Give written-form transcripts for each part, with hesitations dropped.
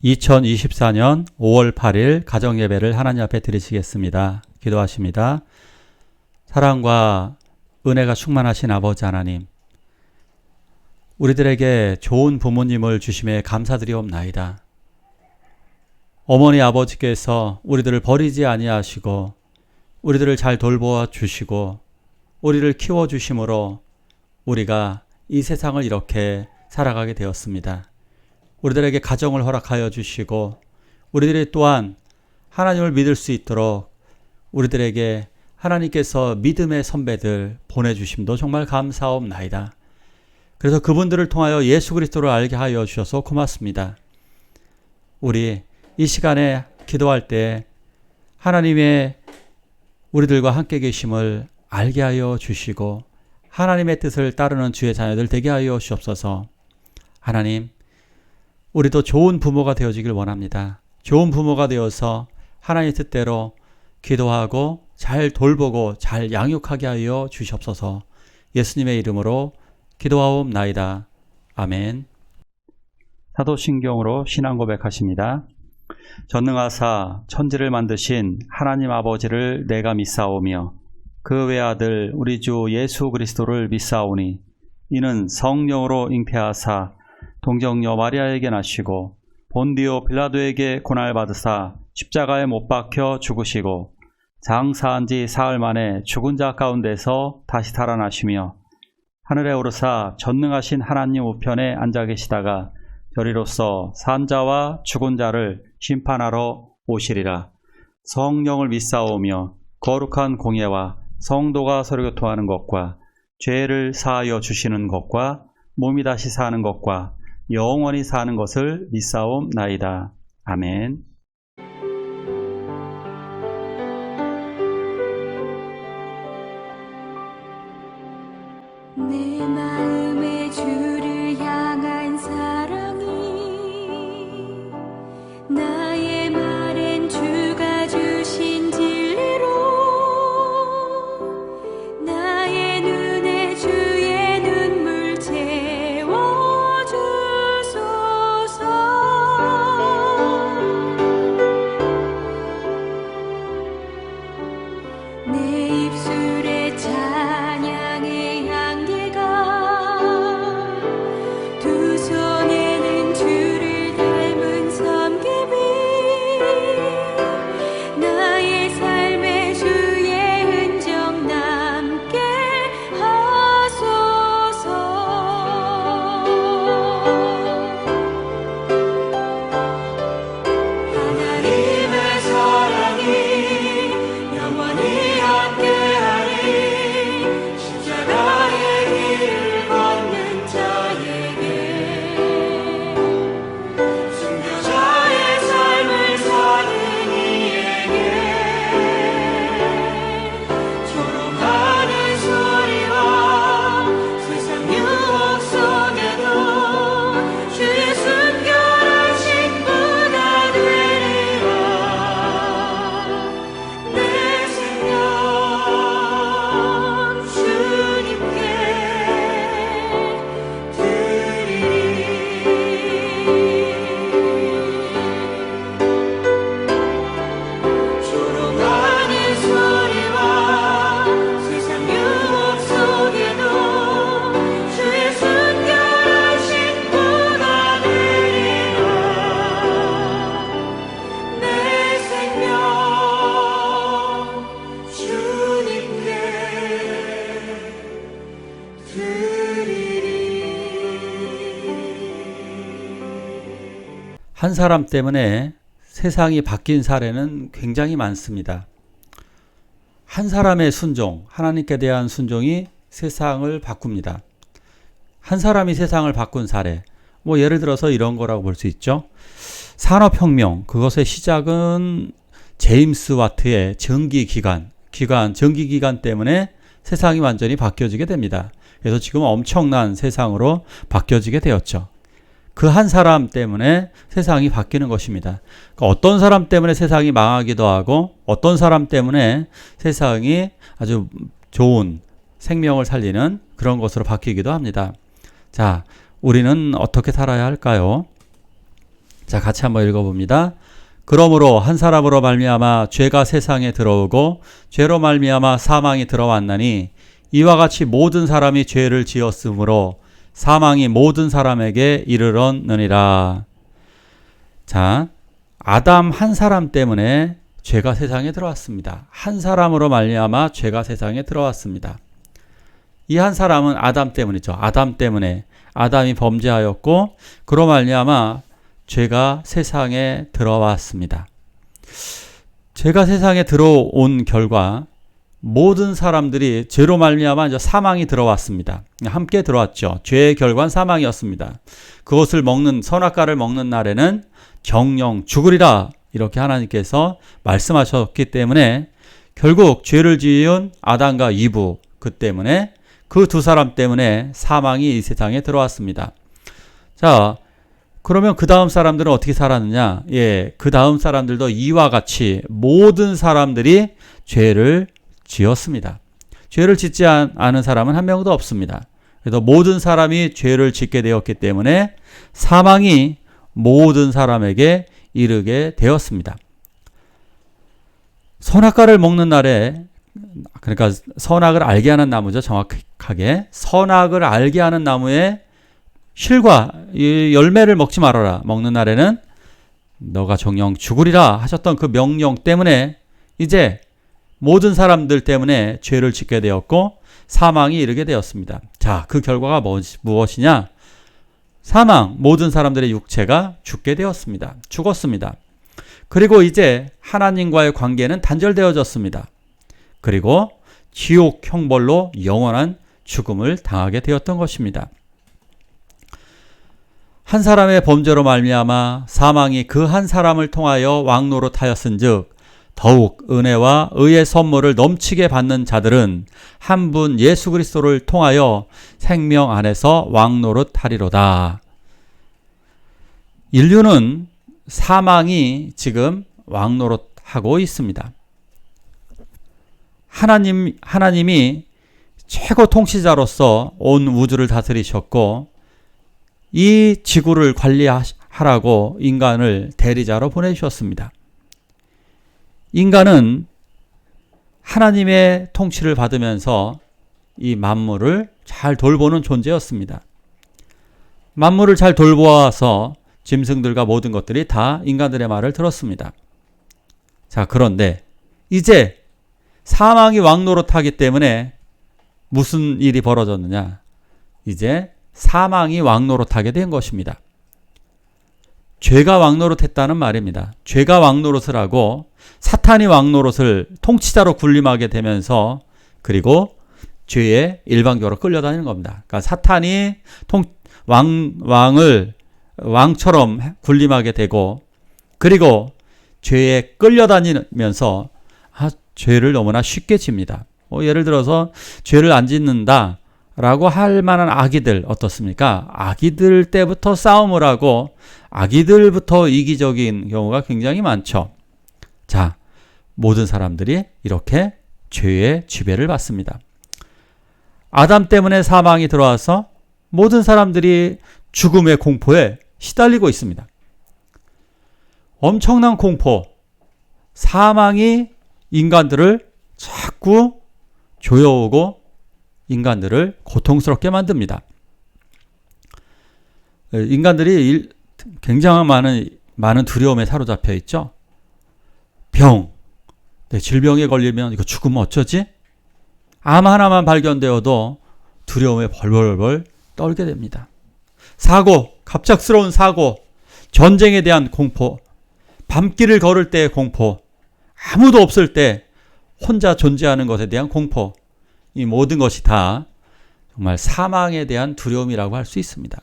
2024년 5월 8일 가정예배를 하나님 앞에 드리시겠습니다. 기도하십니다. 사랑과 은혜가 충만하신 아버지 하나님, 우리들에게 좋은 부모님을 주심에 감사드리옵나이다. 어머니 아버지께서 우리들을 버리지 아니하시고 우리들을 잘 돌보아 주시고 우리를 키워주심으로 우리가 이 세상을 이렇게 살아가게 되었습니다. 우리들에게 가정을 허락하여 주시고 우리들이 또한 하나님을 믿을 수 있도록 우리들에게 하나님께서 믿음의 선배들 보내주심도 정말 감사옵나이다. 그래서 그분들을 통하여 예수 그리스도를 알게 하여 주셔서 고맙습니다. 우리 이 시간에 기도할 때 하나님의 우리들과 함께 계심을 알게 하여 주시고 하나님의 뜻을 따르는 주의 자녀들 되게 하여 주옵소서. 하나님, 우리도 좋은 부모가 되어지길 원합니다. 좋은 부모가 되어서 하나님의 뜻대로 기도하고 잘 돌보고 잘 양육하게 하여 주시옵소서. 예수님의 이름으로 기도하옵나이다. 아멘. 사도신경으로 신앙 고백하십니다. 전능하사 천지를 만드신 하나님 아버지를 내가 믿사오며 그 외아들 우리 주 예수 그리스도를 믿사오니 이는 성령으로 잉태하사 동정녀 마리아에게 나시고 본디오 빌라도에게 고난받으사 십자가에 못 박혀 죽으시고 장사한 지 사흘 만에 죽은 자 가운데서 다시 살아나시며 하늘에 오르사 전능하신 하나님 우편에 앉아 계시다가 저리로서 산 자와 죽은 자를 심판하러 오시리라. 성령을 믿사오며 거룩한 공예와 성도가 서로 교통하는 것과 죄를 사하여 주시는 것과 몸이 다시 사는 것과 영원히 사는 것을 믿사옵나이다. 아멘. 내 마음의 주를 향한 사랑이 나의 말엔 주가 주신 진리로 나의 눈에 주의 눈물 채워주소서. 내 입술에 찬양의 두 손에는 주를 닮은 섬김이 나의 삶에 주의 흔적 남게 하소서. 하나님의 사랑이 영원히 함께하리. 십자가의 길을 걷는 자에게 순교자의 삶을 사는 이에게 조롱하는 소리와 세상 유혹 속에도 주의 순결한 신부가 되리라. 내 생명 주님께 조롱하는 소리와 세상 유혹 속에도 주의 순결한 신부가 되리라. 내 생명 주님께 드리리. 한 사람 때문에 세상이 바뀐 사례는 굉장히 많습니다. 한 사람의 순종, 하나님께 대한 순종이 세상을 바꿉니다. 한 사람이 세상을 바꾼 사례, 예를 들어서 이런 거라고 볼 수 있죠. 산업혁명, 그것의 시작은 제임스 와트의 전기기관 때문에 세상이 완전히 바뀌어지게 됩니다. 그래서 지금 엄청난 세상으로 바뀌어지게 되었죠. 그 한 사람 때문에 세상이 바뀌는 것입니다. 그러니까 어떤 사람 때문에 세상이 망하기도 하고 어떤 사람 때문에 세상이 아주 좋은 생명을 살리는 그런 것으로 바뀌기도 합니다. 자, 우리는 어떻게 살아야 할까요? 자, 같이 한번 읽어봅니다. 그러므로 한 사람으로 말미암아 죄가 세상에 들어오고 죄로 말미암아 사망이 들어왔나니 이와 같이 모든 사람이 죄를 지었으므로 사망이 모든 사람에게 이르렀느니라. 자, 아담 한 사람 때문에 죄가 세상에 들어왔습니다. 한 사람으로 말미암아 죄가 세상에 들어왔습니다. 이 한 사람은 아담 때문이죠. 아담 때문에 아담이 범죄하였고 그로 말미암아 죄가 세상에 들어왔습니다. 죄가 세상에 들어온 결과 모든 사람들이 죄로 말미암아 이제 사망이 들어왔습니다. 함께 들어왔죠. 죄의 결과는 사망이었습니다. 그것을 먹는 선악과를 먹는 날에는 정령 죽으리라 이렇게 하나님께서 말씀하셨기 때문에 결국 죄를 지은 아담과 이브 그 때문에 그 두 사람 때문에 사망이 이 세상에 들어왔습니다. 자, 그러면 그 다음 사람들은 어떻게 살았느냐? 예, 그 다음 사람들도 이와 같이 모든 사람들이 죄를 지었습니다. 죄를 짓지 않은 사람은 한 명도 없습니다. 그래서 모든 사람이 죄를 짓게 되었기 때문에 사망이 모든 사람에게 이르게 되었습니다. 선악과를 먹는 날에, 그러니까 선악을 알게 하는 나무죠. 정확하게 선악을 알게 하는 나무의 실과 이 열매를 먹지 말아라. 먹는 날에는 너가 정령 죽으리라 하셨던 그 명령 때문에 이제 모든 사람들 때문에 죄를 짓게 되었고 사망이 이르게 되었습니다. 자, 그 결과가 무엇이냐? 사망, 모든 사람들의 육체가 죽게 되었습니다. 죽었습니다. 그리고 이제 하나님과의 관계는 단절되어졌습니다. 그리고 지옥 형벌로 영원한 죽음을 당하게 되었던 것입니다. 한 사람의 범죄로 말미암아 사망이 그 한 사람을 통하여 왕노릇하였은즉 더욱 은혜와 의의 선물을 넘치게 받는 자들은 한 분 예수 그리스도를 통하여 생명 안에서 왕노릇하리로다. 인류는 사망이 지금 왕노릇하고 있습니다. 하나님이 최고 통치자로서 온 우주를 다스리셨고 이 지구를 관리하라고 인간을 대리자로 보내주셨습니다. 인간은 하나님의 통치를 받으면서 이 만물을 잘 돌보는 존재였습니다. 만물을 잘 돌보아서 짐승들과 모든 것들이 다 인간들의 말을 들었습니다. 자, 그런데 이제 사망이 왕노릇하기 때문에 무슨 일이 벌어졌느냐? 이제 사망이 왕노릇하게 된 것입니다. 죄가 왕노릇했다는 말입니다. 죄가 왕노릇을 하고 사탄이 왕노릇을 통치자로 군림하게 되면서 그리고 죄에 일방적으로 끌려다니는 겁니다. 그러니까 사탄이 왕처럼 군림하게 되고 그리고 죄에 끌려다니면서 죄를 너무나 쉽게 집니다. 예를 들어서 죄를 안 짓는다 라고 할 만한 아기들 어떻습니까? 아기들 때부터 싸움을 하고 아기들부터 이기적인 경우가 굉장히 많죠. 자, 모든 사람들이 이렇게 죄의 지배를 받습니다. 아담 때문에 사망이 들어와서 모든 사람들이 죽음의 공포에 시달리고 있습니다. 엄청난 공포, 사망이 인간들을 자꾸 조여오고 인간들을 고통스럽게 만듭니다. 인간들이 굉장히 많은 두려움에 사로잡혀 있죠. 병, 질병에 걸리면 이거 죽으면 어쩌지? 암 하나만 발견되어도 두려움에 벌벌벌 떨게 됩니다. 사고, 갑작스러운 사고, 전쟁에 대한 공포, 밤길을 걸을 때의 공포, 아무도 없을 때 혼자 존재하는 것에 대한 공포, 이 모든 것이 다 정말 사망에 대한 두려움이라고 할 수 있습니다.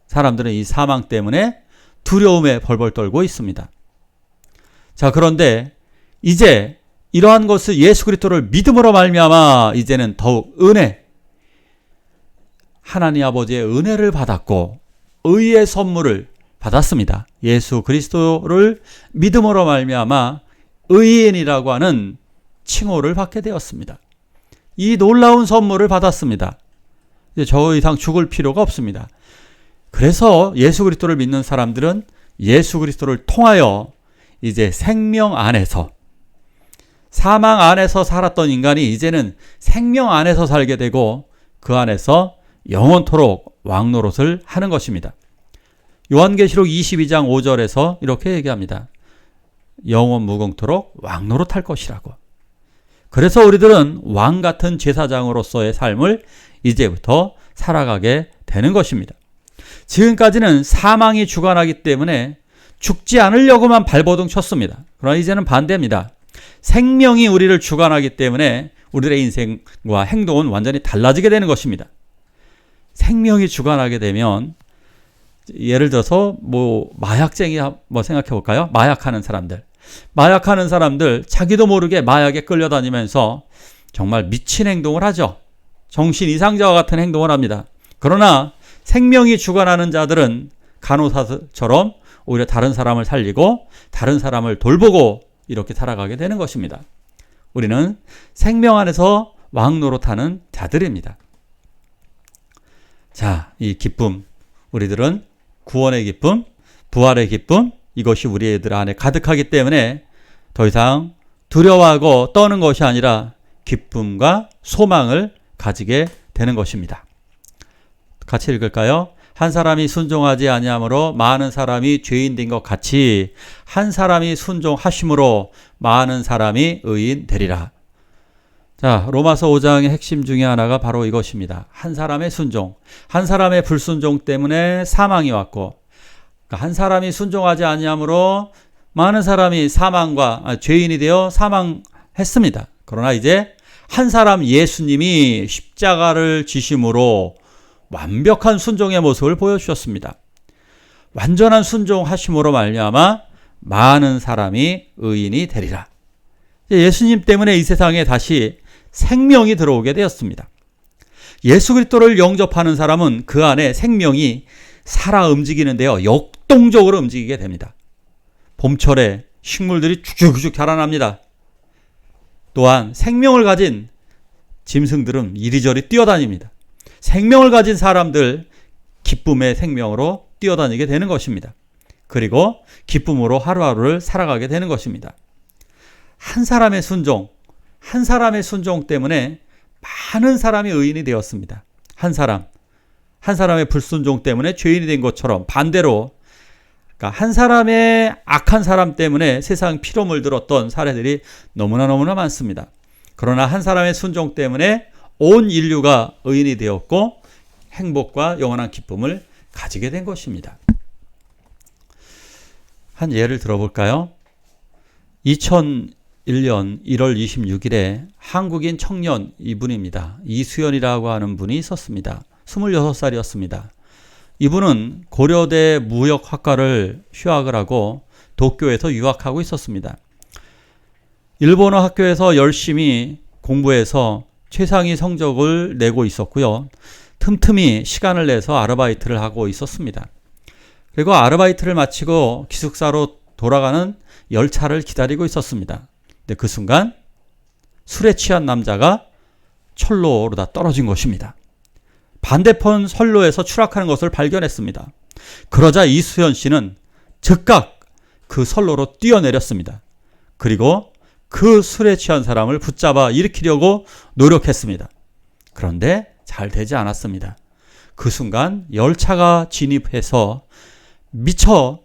사람들은 이 사망 때문에 두려움에 벌벌 떨고 있습니다. 자, 그런데 이제 이러한 것을 예수 그리스도를 믿음으로 말미암아 이제는 더욱 하나님 아버지의 은혜를 받았고 의의 선물을 받았습니다. 예수 그리스도를 믿음으로 말미암아 의인이라고 하는 칭호를 받게 되었습니다. 이 놀라운 선물을 받았습니다. 이제 저 이상 죽을 필요가 없습니다. 그래서 예수 그리스도를 믿는 사람들은 예수 그리스도를 통하여 이제 생명 안에서, 사망 안에서 살았던 인간이 이제는 생명 안에서 살게 되고 그 안에서 영원토록 왕노릇을 하는 것입니다. 요한계시록 22장 5절에서 이렇게 얘기합니다. 영원 무궁토록 왕노릇할 것이라고. 그래서 우리들은 왕 같은 제사장으로서의 삶을 이제부터 살아가게 되는 것입니다. 지금까지는 사망이 주관하기 때문에 죽지 않으려고만 발버둥 쳤습니다. 그러나 이제는 반대입니다. 생명이 우리를 주관하기 때문에 우리들의 인생과 행동은 완전히 달라지게 되는 것입니다. 생명이 주관하게 되면, 예를 들어서 마약쟁이 생각해 볼까요? 마약하는 사람들 자기도 모르게 마약에 끌려다니면서 정말 미친 행동을 하죠. 정신 이상자와 같은 행동을 합니다. 그러나 생명이 주관하는 자들은 간호사처럼 오히려 다른 사람을 살리고 다른 사람을 돌보고 이렇게 살아가게 되는 것입니다. 우리는 생명 안에서 왕노릇하는 자들입니다. 자, 이 기쁨, 우리들은 구원의 기쁨, 부활의 기쁨, 이것이 우리들 안에 가득하기 때문에 더 이상 두려워하고 떠는 것이 아니라 기쁨과 소망을 가지게 되는 것입니다. 같이 읽을까요? 한 사람이 순종하지 아니함으로 많은 사람이 죄인 된 것 같이 한 사람이 순종하심으로 많은 사람이 의인 되리라. 자, 로마서 5장의 핵심 중에 하나가 바로 이것입니다. 한 사람의 순종, 한 사람의 불순종 때문에 사망이 왔고, 한 사람이 순종하지 아니함으로 많은 사람이 죄인이 되어 사망했습니다. 그러나 이제 한 사람 예수님이 십자가를 지심으로 완벽한 순종의 모습을 보여주셨습니다. 완전한 순종하심으로 말미암아 많은 사람이 의인이 되리라. 예수님 때문에 이 세상에 다시 생명이 들어오게 되었습니다. 예수 그리스도를 영접하는 사람은 그 안에 생명이 살아 움직이는데요, 역동적으로 움직이게 됩니다. 봄철에 식물들이 쭉쭉쭉 자라납니다. 또한 생명을 가진 짐승들은 이리저리 뛰어다닙니다. 생명을 가진 사람들, 기쁨의 생명으로 뛰어다니게 되는 것입니다. 그리고 기쁨으로 하루하루를 살아가게 되는 것입니다. 한 사람의 순종 때문에 많은 사람이 의인이 되었습니다. 한 사람의 불순종 때문에 죄인이 된 것처럼 반대로, 한 사람의 악한 사람 때문에 세상 피로 물들었던 사례들이 너무나 많습니다. 그러나 한 사람의 순종 때문에 온 인류가 의인이 되었고 행복과 영원한 기쁨을 가지게 된 것입니다. 한 예를 들어볼까요? 2001년 1월 26일에 한국인 청년 이분입니다. 이수연이라고 하는 분이 있었습니다. 26살이었습니다. 이분은 고려대 무역학과를 휴학을 하고 도쿄에서 유학하고 있었습니다. 일본어 학교에서 열심히 공부해서 최상위 성적을 내고 있었고요. 틈틈이 시간을 내서 아르바이트를 하고 있었습니다. 그리고 아르바이트를 마치고 기숙사로 돌아가는 열차를 기다리고 있었습니다. 근데 그 순간 술에 취한 남자가 철로로다 떨어진 것입니다. 반대편 선로에서 추락하는 것을 발견했습니다. 그러자 이수연 씨는 즉각 그 선로로 뛰어내렸습니다. 그리고 그 술에 취한 사람을 붙잡아 일으키려고 노력했습니다. 그런데 잘 되지 않았습니다. 그 순간 열차가 진입해서 미처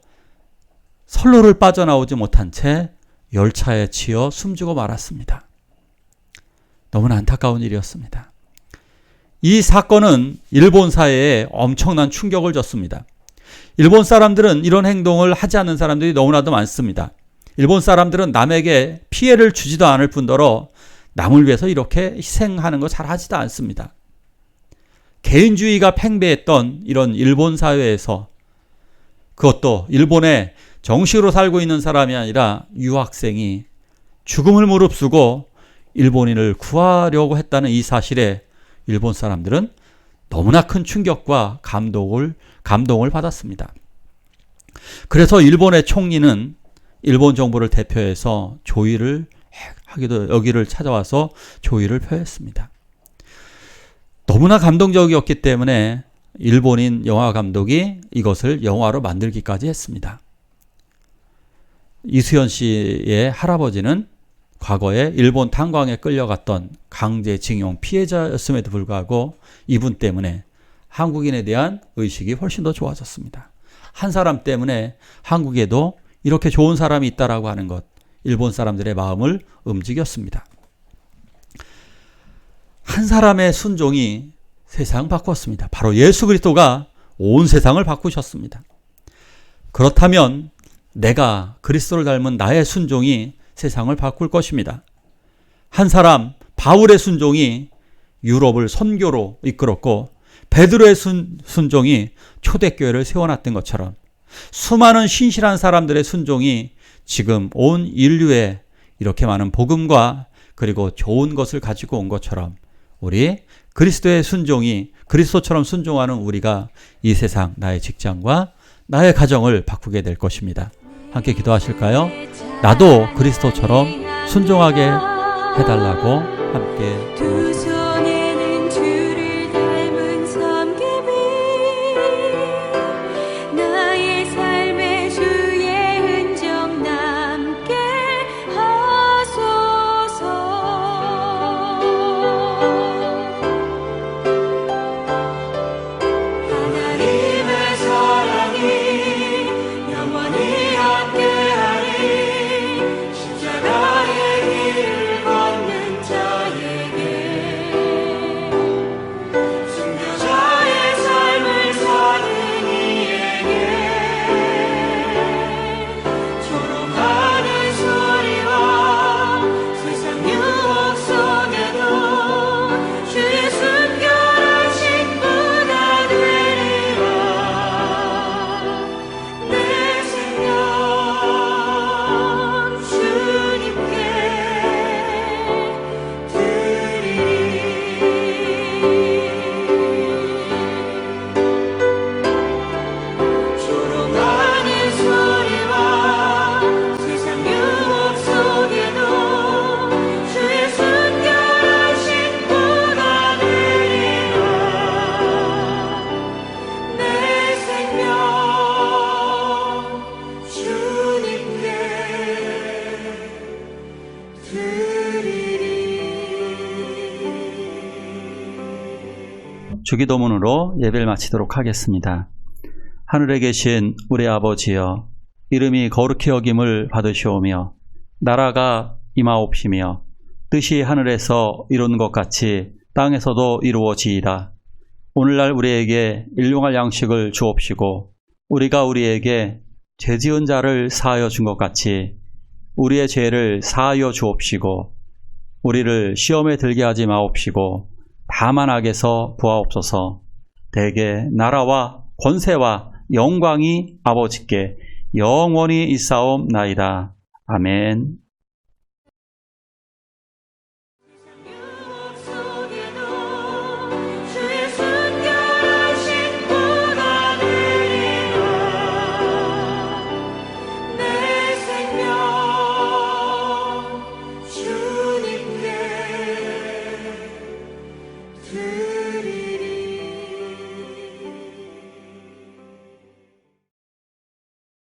선로를 빠져나오지 못한 채 열차에 치여 숨지고 말았습니다. 너무나 안타까운 일이었습니다. 이 사건은 일본 사회에 엄청난 충격을 줬습니다. 일본 사람들은 이런 행동을 하지 않는 사람들이 너무나도 많습니다. 일본 사람들은 남에게 피해를 주지도 않을 뿐더러 남을 위해서 이렇게 희생하는 거 잘 하지도 않습니다. 개인주의가 팽배했던 이런 일본 사회에서, 그것도 일본에 정식으로 살고 있는 사람이 아니라 유학생이 죽음을 무릅쓰고 일본인을 구하려고 했다는 이 사실에 일본 사람들은 너무나 큰 충격과 감동을 받았습니다. 그래서 일본의 총리는 일본 정부를 대표해서 조의를 하기도 여기를 찾아와서 조의를 표했습니다. 너무나 감동적이었기 때문에 일본인 영화 감독이 이것을 영화로 만들기까지 했습니다. 이수연 씨의 할아버지는 과거에 일본 탄광에 끌려갔던 강제징용 피해자였음에도 불구하고 이분 때문에 한국인에 대한 의식이 훨씬 더 좋아졌습니다. 한 사람 때문에 한국에도 이렇게 좋은 사람이 있다라고 하는 것, 일본 사람들의 마음을 움직였습니다. 한 사람의 순종이 세상 바꿨습니다. 바로 예수 그리스도가 온 세상을 바꾸셨습니다. 그렇다면 내가 그리스도를 닮은 나의 순종이 세상을 바꿀 것입니다. 한 사람 바울의 순종이 유럽을 선교로 이끌었고 베드로의 순종이 초대교회를 세워놨던 것처럼 수많은 신실한 사람들의 순종이 지금 온 인류에 이렇게 많은 복음과 그리고 좋은 것을 가지고 온 것처럼 우리 그리스도의 순종이 그리스도처럼 순종하는 우리가 이 세상 나의 직장과 나의 가정을 바꾸게 될 것입니다. 함께 기도하실까요? 나도 그리스도처럼 순종하게 해달라고 함께 두 손에는 주를 닮은 섬김이 나의 삶의 주의 흔적 남게 하소서. 하나님의 사랑이 영원히 함께하리. 십자가의 길을 걷는 자에게 순교자의 삶을 사는 이에게 조롱하는 소리와 세상 유혹 속에도 주의 순결하신 분가 되리라. 내 생명 주님께 드리리. 조롱하는 소리와 세상 유혹 속에도 주의 순결하신 분가 되리라. 내 생명 주님께 드리리. 주기도문으로 예배를 마치도록 하겠습니다. 하늘에 계신 우리 아버지여, 이름이 거룩히 여김을 받으시오며 나라가 임하옵시며 뜻이 하늘에서 이룬 것 같이 땅에서도 이루어지이다. 오늘날 우리에게 일용할 양식을 주옵시고 우리가 우리에게 죄지은 자를 사하여 준 것 같이 우리의 죄를 사하여 주옵시고 우리를 시험에 들게 하지 마옵시고 다만 악에서 구하옵소서. 대개 나라와 권세와 영광이 아버지께 영원히 있사옵나이다. 아멘.